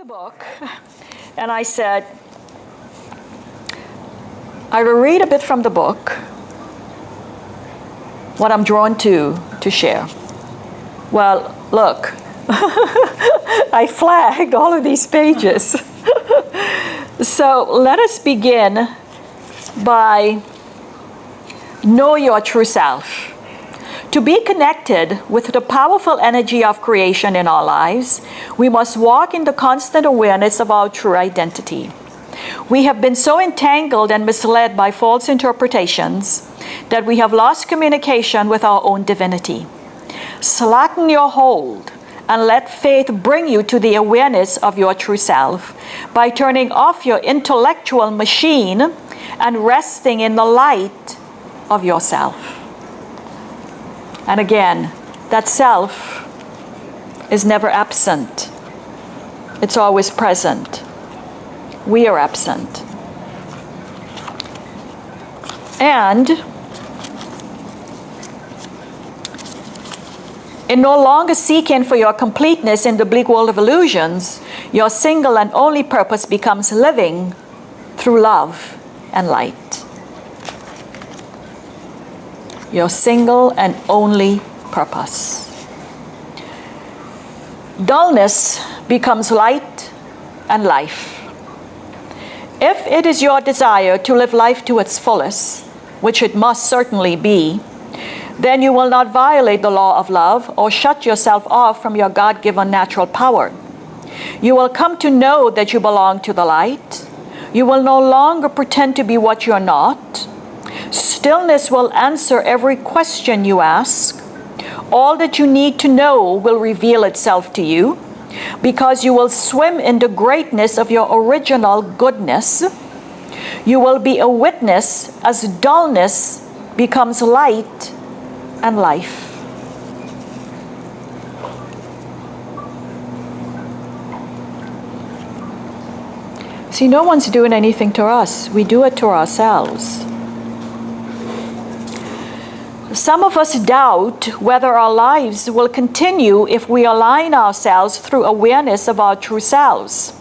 book, and I said, I will read a bit from the book, what I'm drawn to share. Well, look, I flagged all of these pages. So let us begin by know your true self. To be connected with the powerful energy of creation in our lives, we must walk in the constant awareness of our true identity. We have been so entangled and misled by false interpretations that we have lost communication with our own divinity. Slacken your hold and let faith bring you to the awareness of your true self by turning off your intellectual machine and resting in the light of yourself. And again, that self is never absent. It's always present. We are absent. And in no longer seeking for your completeness in the bleak world of illusions, your single and only purpose becomes living through love and light. Your single and only purpose. Dullness becomes light and life. If it is your desire to live life to its fullest, which it must certainly be, then you will not violate the law of love or shut yourself off from your God-given natural power. You will come to know that you belong to the light. You will no longer pretend to be what you're not. Stillness will answer every question you ask. All that you need to know will reveal itself to you because you will swim in the greatness of your original goodness. You will be a witness as dullness becomes light and life. See, no one's doing anything to us. We do it to ourselves. Some of us doubt whether our lives will continue if we align ourselves through awareness of our true selves.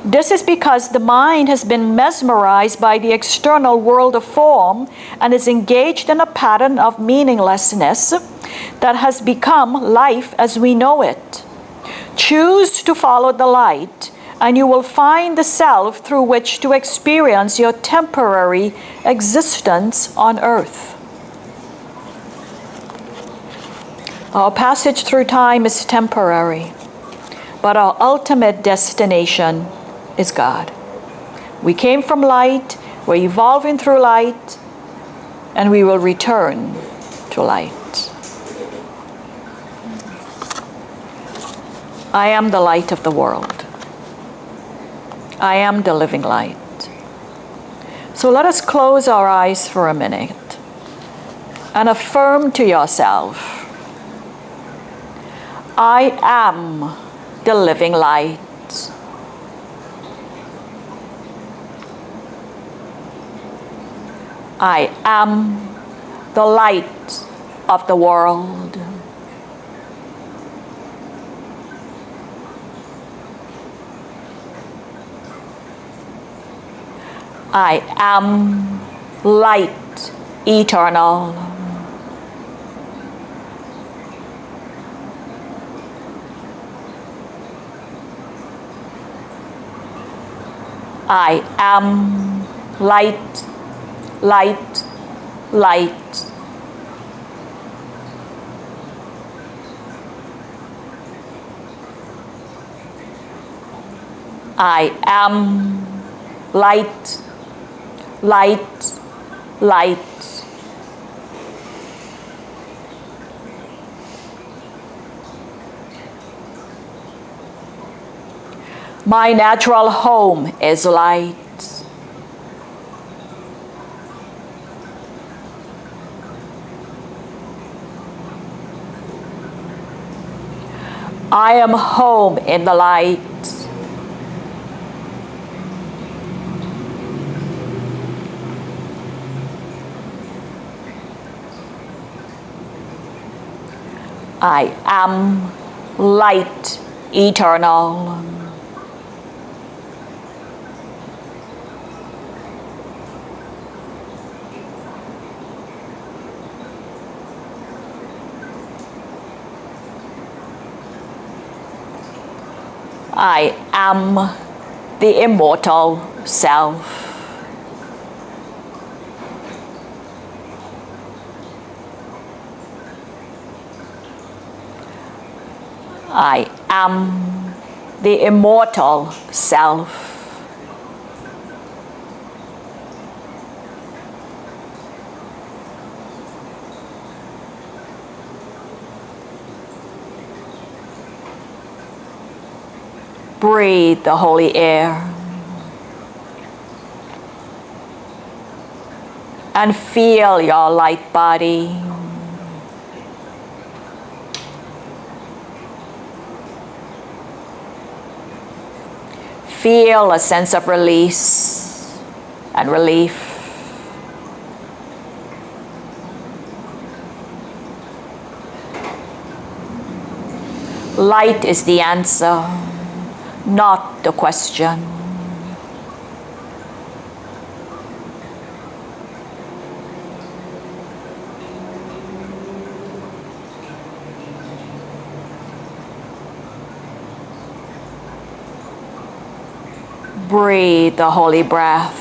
This is because the mind has been mesmerized by the external world of form and is engaged in a pattern of meaninglessness that has become life as we know it. Choose to follow the light, and you will find the self through which to experience your temporary existence on earth. Our passage through time is temporary, but our ultimate destination is God. We came from light, we're evolving through light, and we will return to light. I am the light of the world. I am the living light. So let us close our eyes for a minute and affirm to yourself, I am the living light. I am the light of the world. I am light eternal. I am light, light, light. I am light, light, light. My natural home is light. I am home in the light. I am light eternal. I am the immortal self. I am the immortal self. Breathe the holy air and feel your light body. Feel a sense of release and relief. Light is the answer, not the question. Breathe the holy breath.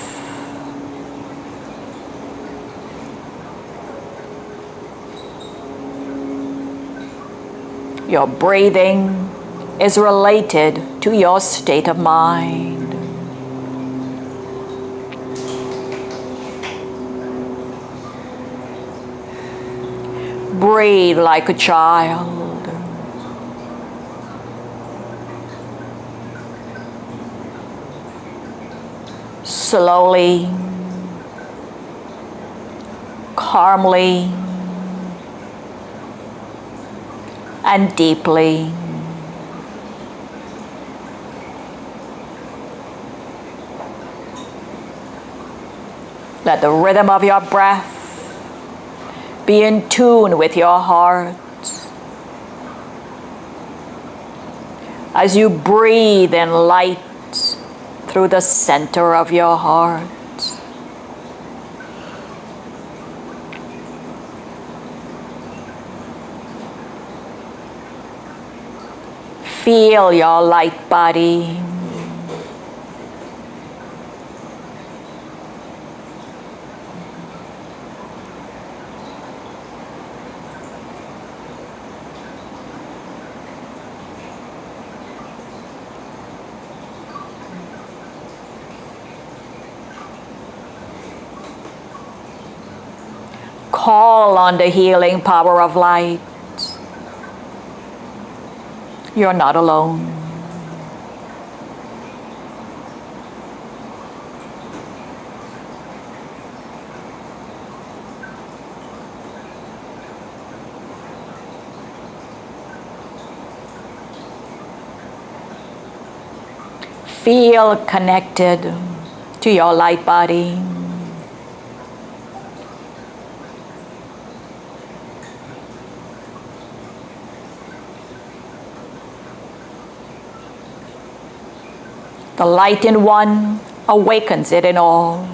Your breathing is related to your state of mind. Breathe like a child. Slowly, calmly, and deeply. Let the rhythm of your breath be in tune with your heart. As you breathe in light through the center of your heart. Feel your light body. Call on the healing power of light. You're not alone. Feel connected to your light body. The light in one awakens it in all.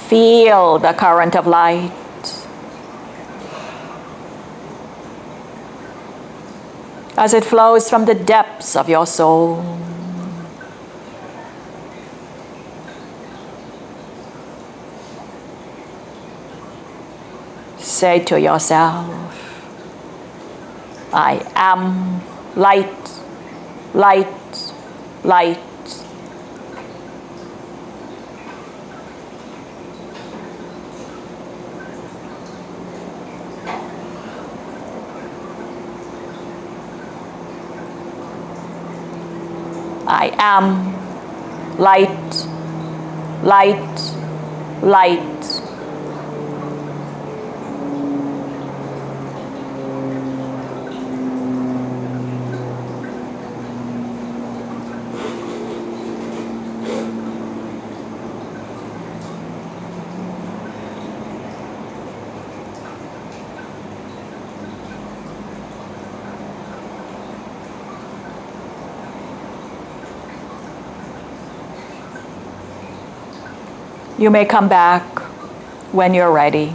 Feel the current of light. As it flows from the depths of your soul. Say to yourself, I am light, light, light. I am light, light, light. You may come back when you're ready.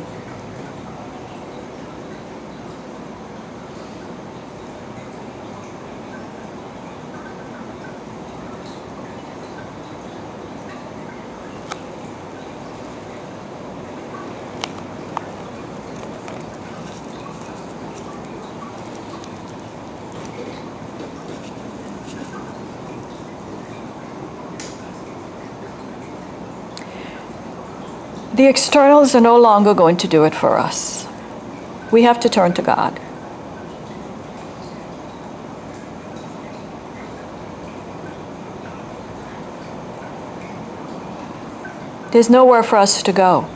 The externals are no longer going to do it for us. We have to turn to God. There's nowhere for us to go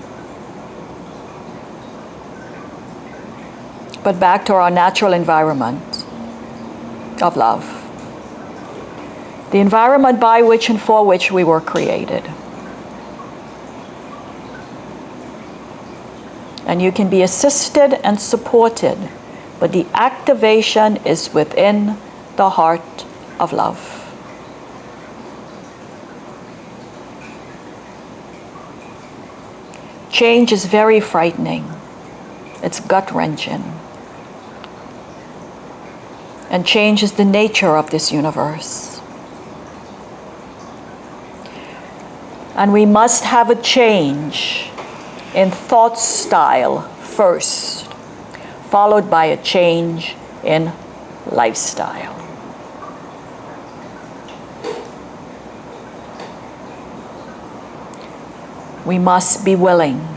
but back to our natural environment of love. The environment by which and for which we were created. And you can be assisted and supported, but the activation is within the heart of love. Change is very frightening. It's gut-wrenching. And change is the nature of this universe. And we must have a change in thought style first, followed by a change in lifestyle. We must be willing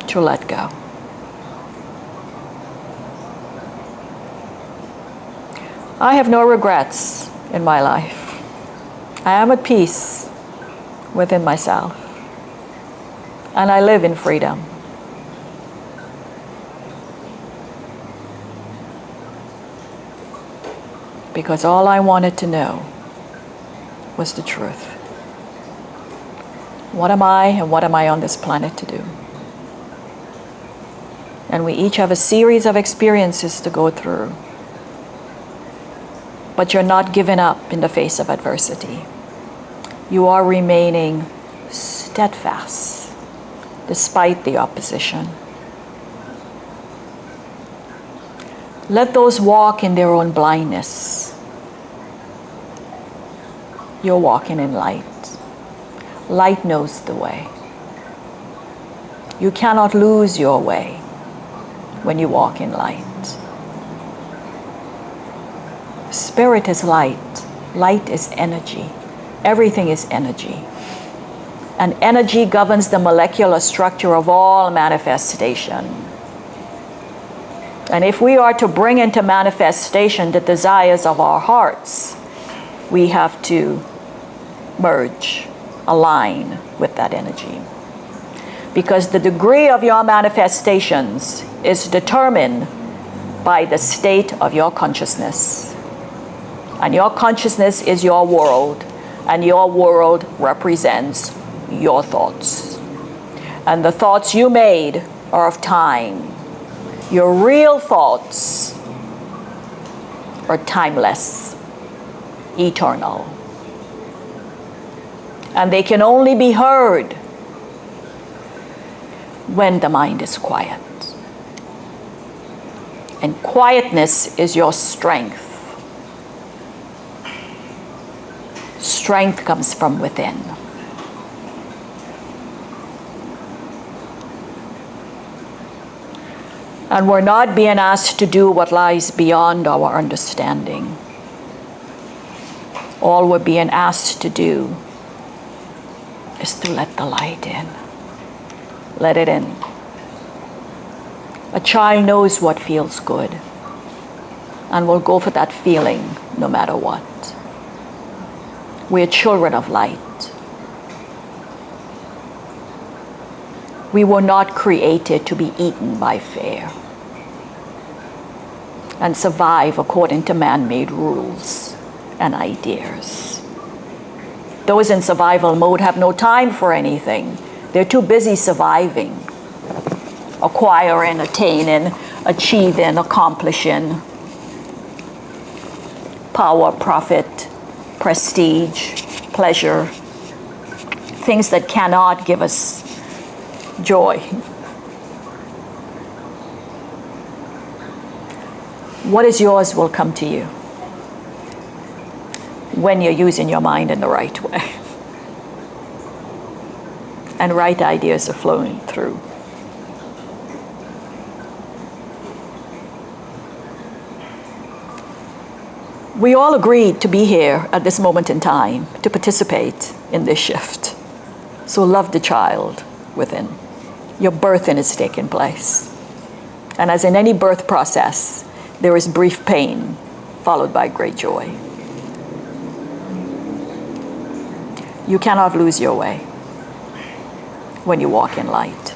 to let go. I have no regrets in my life. I am at peace within myself. And I live in freedom. Because all I wanted to know was the truth. What am I and what am I on this planet to do? And we each have a series of experiences to go through. But you're not giving up in the face of adversity. You are remaining steadfast despite the opposition. Let those walk in their own blindness. You're walking in light. Light knows the way. You cannot lose your way when you walk in light. Spirit is light. Light is energy. Everything is energy. And energy governs the molecular structure of all manifestation. And if we are to bring into manifestation the desires of our hearts, we have to merge, align with that energy. Because the degree of your manifestations is determined by the state of your consciousness. And your consciousness is your world, and your world represents your thoughts. And the thoughts you made are of time. Your real thoughts are timeless, eternal. And they can only be heard when the mind is quiet. And quietness is your strength. Strength comes from within. And we're not being asked to do what lies beyond our understanding. All we're being asked to do is to let the light in. Let it in. A child knows what feels good and will go for that feeling no matter what. We're children of light. We were not created to be eaten by fear and survive according to man-made rules and ideas. Those in survival mode have no time for anything. They're too busy surviving, acquiring, attaining, achieving, accomplishing power, profit, prestige, pleasure, things that cannot give us joy. What is yours will come to you when you're using your mind in the right way. And right ideas are flowing through. We all agreed to be here at this moment in time to participate in this shift. So love the child within. Your birthing is taking place. And as in any birth process, there is brief pain followed by great joy. You cannot lose your way when you walk in light.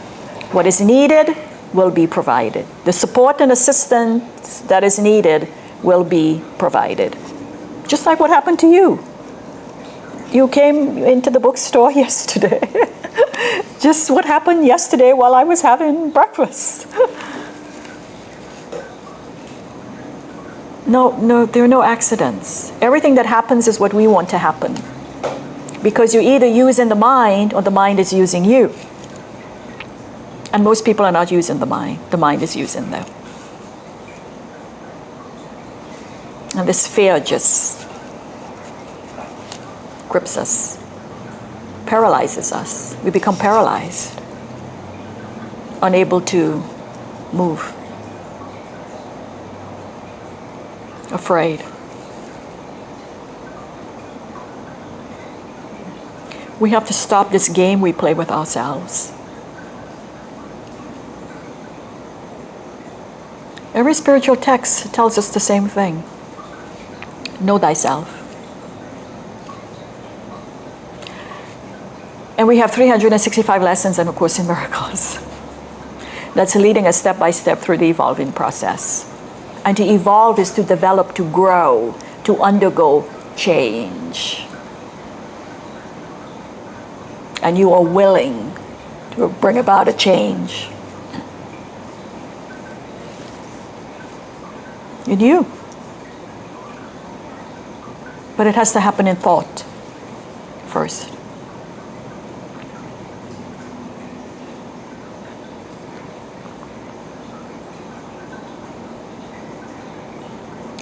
What is needed will be provided. The support and assistance that is needed will be provided. Just like what happened to you. You came into the bookstore yesterday. Just what happened yesterday while I was having breakfast. No, there are no accidents. Everything that happens is what we want to happen. Because you're either using the mind or the mind is using you. And most people are not using the mind. The mind is using them. And this fear just grips us, paralyzes us. We become paralyzed, unable to move, afraid. We have to stop this game we play with ourselves. Every spiritual text tells us the same thing. Know thyself. And we have 365 lessons in A Course in Miracles. That's leading us step by step through the evolving process. And to evolve is to develop, to grow, to undergo change. And you are willing to bring about a change in you. But it has to happen in thought first.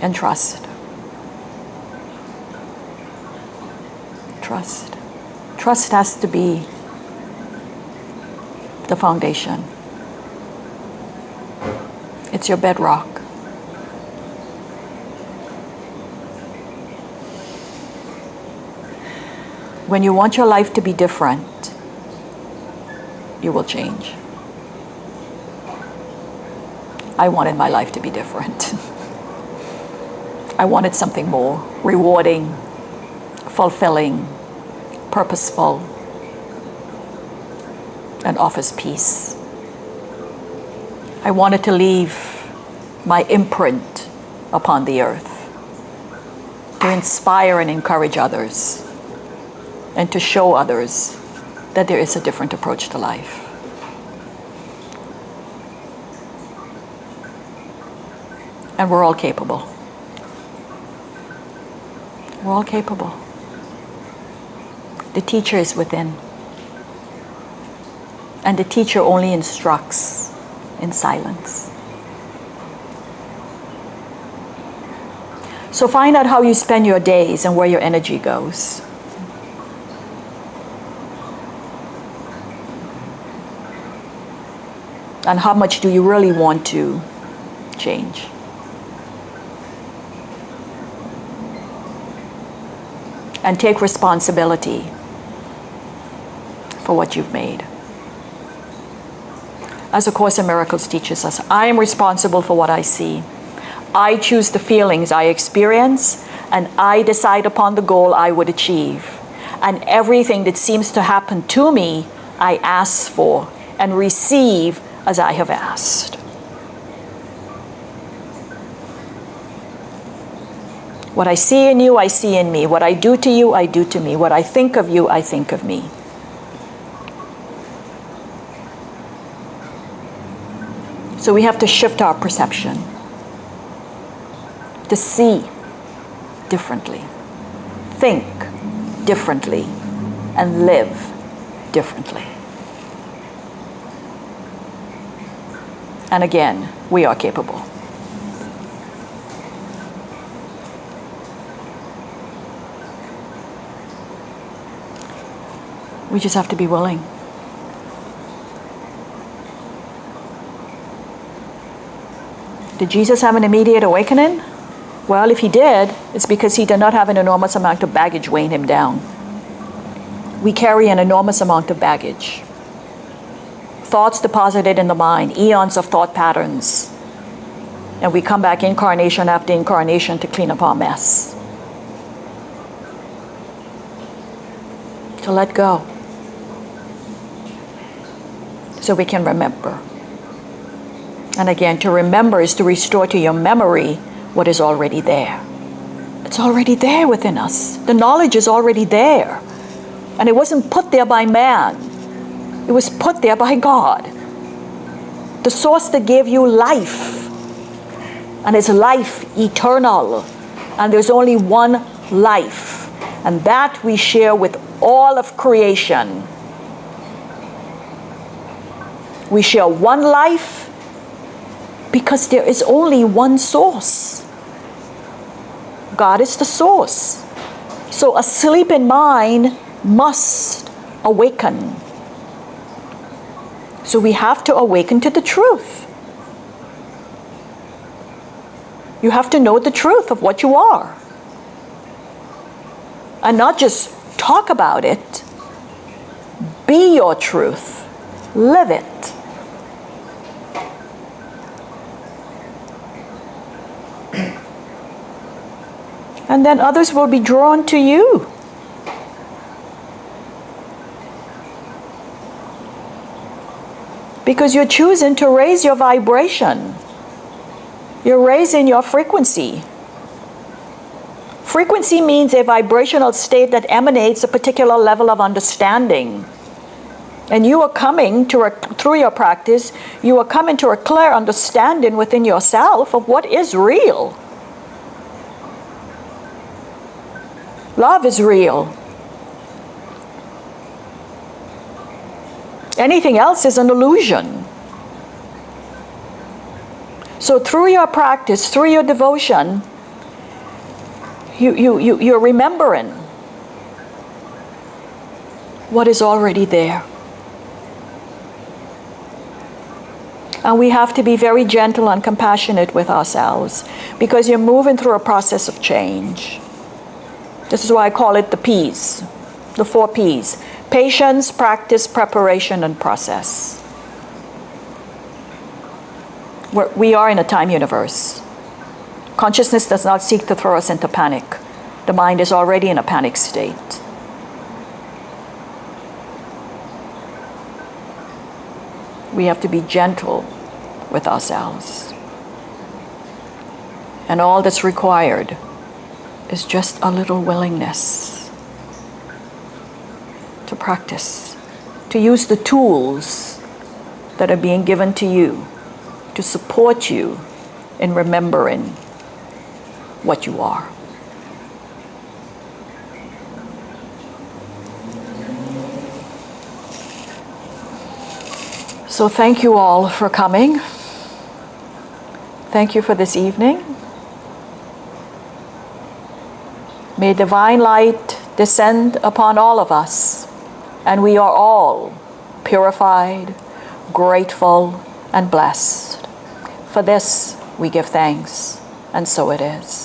And trust. Trust. Trust has to be the foundation. It's your bedrock. When you want your life to be different, you will change. I wanted my life to be different. I wanted something more rewarding, fulfilling, purposeful, and offers peace. I wanted to leave my imprint upon the earth, to inspire and encourage others, and to show others that there is a different approach to life. And we're all capable. We're all capable. The teacher is within. And the teacher only instructs in silence. So find out how you spend your days and where your energy goes. And how much do you really want to change? And take responsibility for what you've made. As A Course in Miracles teaches us, I am responsible for what I see. I choose the feelings I experience, and I decide upon the goal I would achieve. And everything that seems to happen to me, I ask for and receive as I have asked. What I see in you, I see in me. What I do to you, I do to me. What I think of you, I think of me. So we have to shift our perception to see differently, think differently, and live differently. And again, we are capable. We just have to be willing. Did Jesus have an immediate awakening? Well, if he did, it's because he did not have an enormous amount of baggage weighing him down. We carry an enormous amount of baggage. Thoughts deposited in the mind, eons of thought patterns. And we come back incarnation after incarnation to clean up our mess. To let go. So we can remember. And again, to remember is to restore to your memory what is already there. It's already there within us. The knowledge is already there. And it wasn't put there by man. It was put there by God. The source that gave you life. And it's life eternal. And there's only one life. And that we share with all of creation. We share one life because there is only one source. God is the source. So a sleeping mind must awaken. So we have to awaken to the truth. You have to know the truth of what you are. And not just talk about it. Be your truth. Live it. And then others will be drawn to you. Because you're choosing to raise your vibration. You're raising your frequency. Frequency means a vibrational state that emanates a particular level of understanding. And you are coming to, through your practice, you are coming to a clear understanding within yourself of what is real. Love is real. Anything else is an illusion. So through your practice, through your devotion, you're remembering what is already there. And we have to be very gentle and compassionate with ourselves because you're moving through a process of change. This is why I call it the P's, the 4 P's. Patience, practice, preparation, and process. We are in a time universe. Consciousness does not seek to throw us into panic. The mind is already in a panic state. We have to be gentle with ourselves. And all that's required is just a little willingness to practice, to use the tools that are being given to you to support you in remembering what you are. So thank you all for coming. Thank you for this evening. May divine light descend upon all of us, and we are all purified, grateful, and blessed. For this we give thanks, and so it is.